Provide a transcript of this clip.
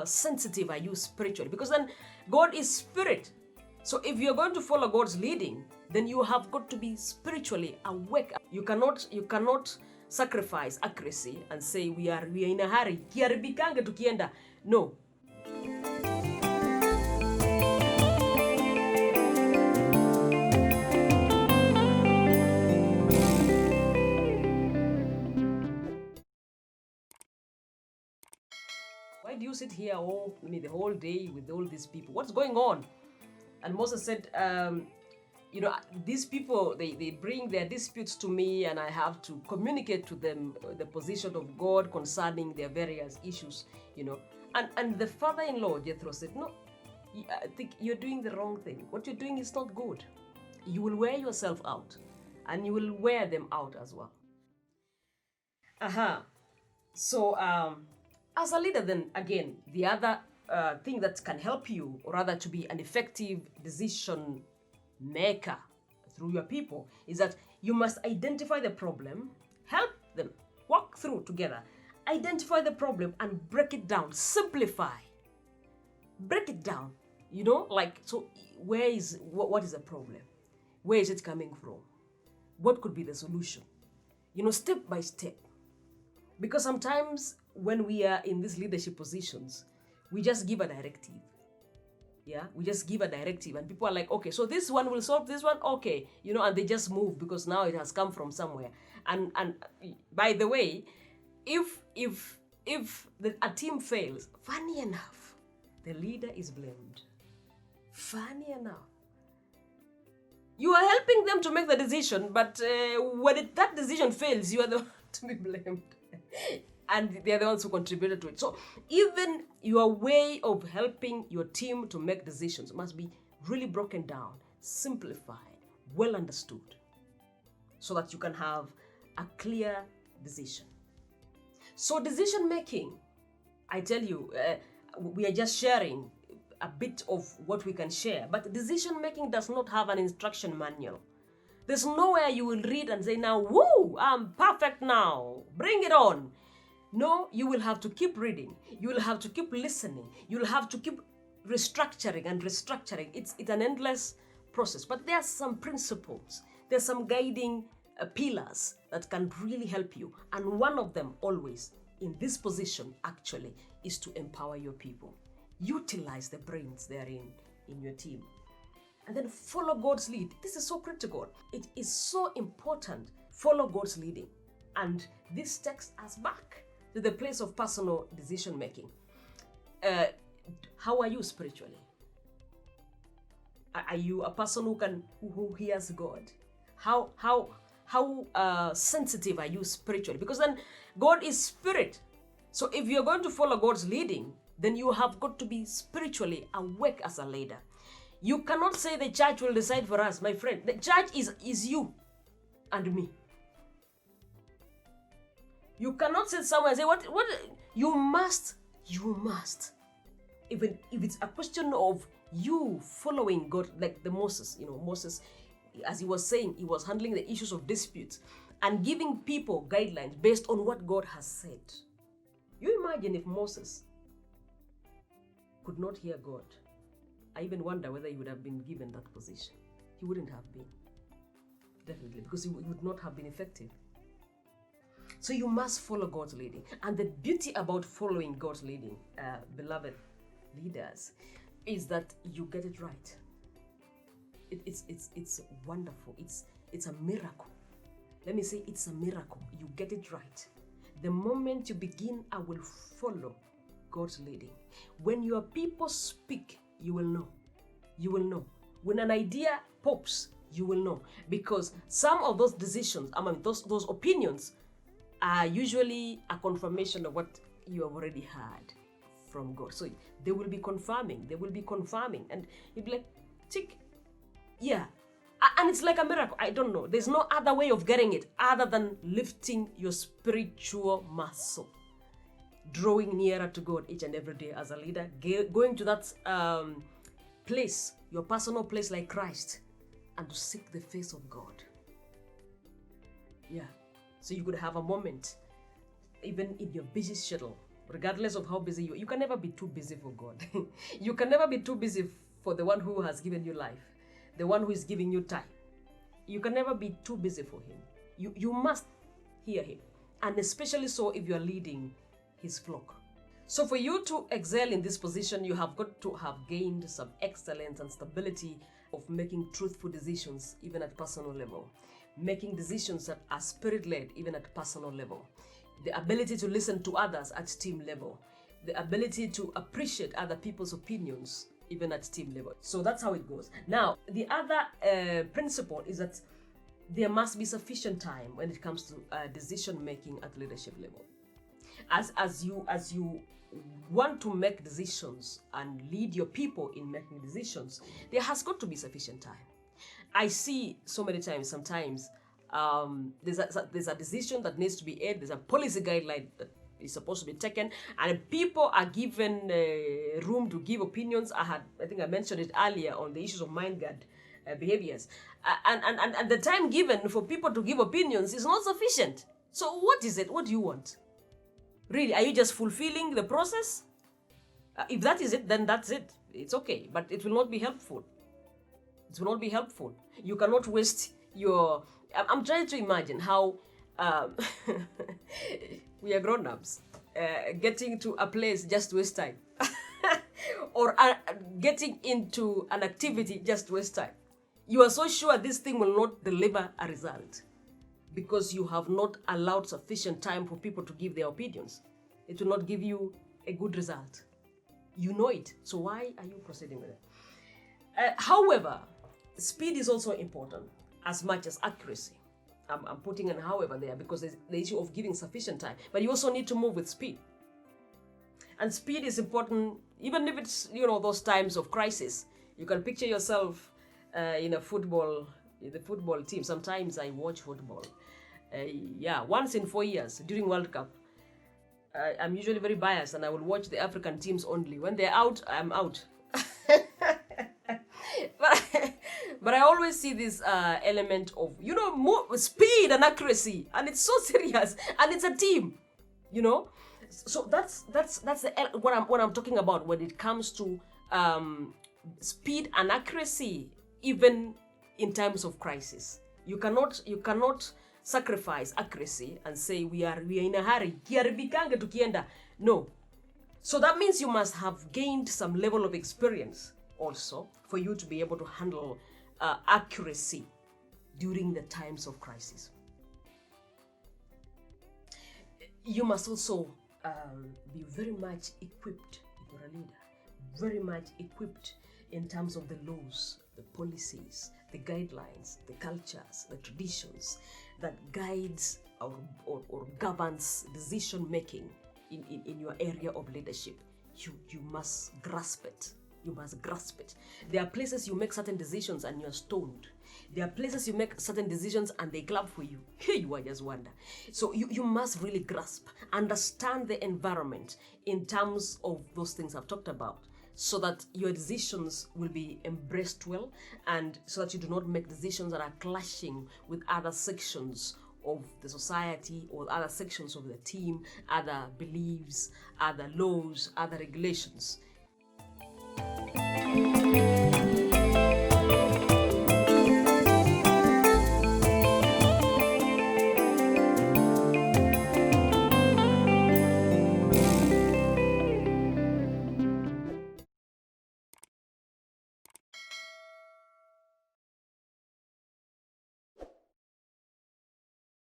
sensitive are you spiritually? Because then God is spirit. So if you're going to follow God's leading, then you have got to be spiritually awake. You cannot sacrifice accuracy and say we are in a hurry. Kiaribikange tukienda. No. Why do you sit here the whole day with all these people? What's going on? And Moses said, these people, they bring their disputes to me and I have to communicate to them the position of God concerning their various issues, And the father-in-law, Jethro, said, no, I think you're doing the wrong thing. What you're doing is not good. You will wear yourself out and you will wear them out as well. So, as a leader, then again, the other thing that can help you, or rather to be an effective decision maker through your people, is that you must identify the problem, help them, walk through together, identify the problem and break it down, simplify, break it down, so what is the problem? Where is it coming from? What could be the solution? Step by step. Because sometimes when we are in these leadership positions, we just give a directive. Yeah, we just give a directive and people are like, okay, so this one will solve this one, okay, and they just move because now it has come from somewhere. And by the way, if a team fails, funny enough, the leader is blamed. Funny enough. You are helping them to make the decision, but when that decision fails, you are the one to be blamed. And they're the ones who contributed to it. So even your way of helping your team to make decisions must be really broken down, simplified, well understood, so that you can have a clear decision. So decision making, I tell you, we are just sharing a bit of what we can share, but decision making does not have an instruction manual. There's nowhere you will read and say, now, woo, I'm perfect now, bring it on. No, you will have to keep reading. You will have to keep listening. You will have to keep restructuring and restructuring. It's an endless process. But there are some principles. There's some guiding pillars that can really help you. And one of them always in this position actually is to empower your people. Utilize the brains therein in your team. And then follow God's lead. This is so critical. It is so important. Follow God's leading. And this takes us back to the place of personal decision making. How are you spiritually? Are you a person who hears God? How sensitive are you spiritually? Because then God is spirit. So if you're going to follow God's leading, then you have got to be spiritually awake as a leader. You cannot say the church will decide for us, my friend. The church is you and me. You cannot sit somewhere and say, what you must. Even if it's a question of you following God, like the Moses, Moses, as he was saying, he was handling the issues of disputes and giving people guidelines based on what God has said. You imagine if Moses could not hear God. I even wonder whether he would have been given that position. He wouldn't have been. Definitely, because he would not have been effective. So you must follow God's leading. And the beauty about following God's leading, beloved leaders, is that you get it right. It's wonderful. It's a miracle. Let me say it's a miracle. You get it right. The moment you begin, I will follow God's leading. When your people speak, you will know. You will know. When an idea pops, you will know. Because some of those decisions, those opinions, are usually a confirmation of what you have already heard from God. So they will be confirming. And you'll be like, tick. Yeah. And it's like a miracle. I don't know. There's no other way of getting it other than lifting your spiritual muscle. Drawing nearer to God each and every day as a leader. Going to that place, your personal place like Christ, and to seek the face of God. Yeah. So you could have a moment, even in your busy schedule, regardless of how busy you can never be too busy for God. You can never be too busy for the one who has given you life, the one who is giving you time. You can never be too busy for him. You must hear him, and especially so if you are leading his flock. So for you to excel in this position, you have got to have gained some excellence and stability of making truthful decisions, even at personal level, making decisions that are spirit-led, even at personal level, the ability to listen to others at team level, the ability to appreciate other people's opinions, even at team level. So that's how it goes. Now, the other principle is that there must be sufficient time when it comes to decision making at leadership level. As you want to make decisions and lead your people in making decisions, there has got to be sufficient time. I see so many times, sometimes there's a decision that needs to be made, there's a policy guideline that is supposed to be taken, and people are given room to give opinions. I think I mentioned it earlier on the issues of mind guard behaviors. And the time given for people to give opinions is not sufficient. So what is it? What do you want? Really, are you just fulfilling the process? If that is it, then that's it. It's okay, but it will not be helpful. It will not be helpful. You cannot waste your... I'm trying to imagine how we are grown-ups getting to a place just to waste time. Or getting into an activity just to waste time. You are so sure this thing will not deliver a result because you have not allowed sufficient time for people to give their opinions. It will not give you a good result. You know it. So why are you proceeding with it? However, speed is also important as much as accuracy. I'm putting an however there because there's the issue of giving sufficient time. But you also need to move with speed. And speed is important, even if it's, those times of crisis. You can picture yourself in the football team. Sometimes I watch football. Once in 4 years during World Cup. I'm usually very biased and I will watch the African teams only. When they're out, I'm out. But I always see this element of, more speed and accuracy. And it's so serious. And it's a team, So that's what I'm talking about when it comes to speed and accuracy, even in times of crisis. You cannot sacrifice accuracy and say we are in a hurry. No. So that means you must have gained some level of experience also for you to be able to handle accuracy during the times of crisis. You must also be very much equipped, if you're a leader, very much equipped in terms of the laws, the policies, the guidelines, the cultures, the traditions that guides or governs decision making in your area of leadership. You must grasp it. You must grasp it. There are places you make certain decisions and you're stoned. There are places you make certain decisions and they clap for you. You are just wonder. So you must really grasp, understand the environment in terms of those things I've talked about, so that your decisions will be embraced well, and so that you do not make decisions that are clashing with other sections of the society or other sections of the team, other beliefs, other laws, other regulations.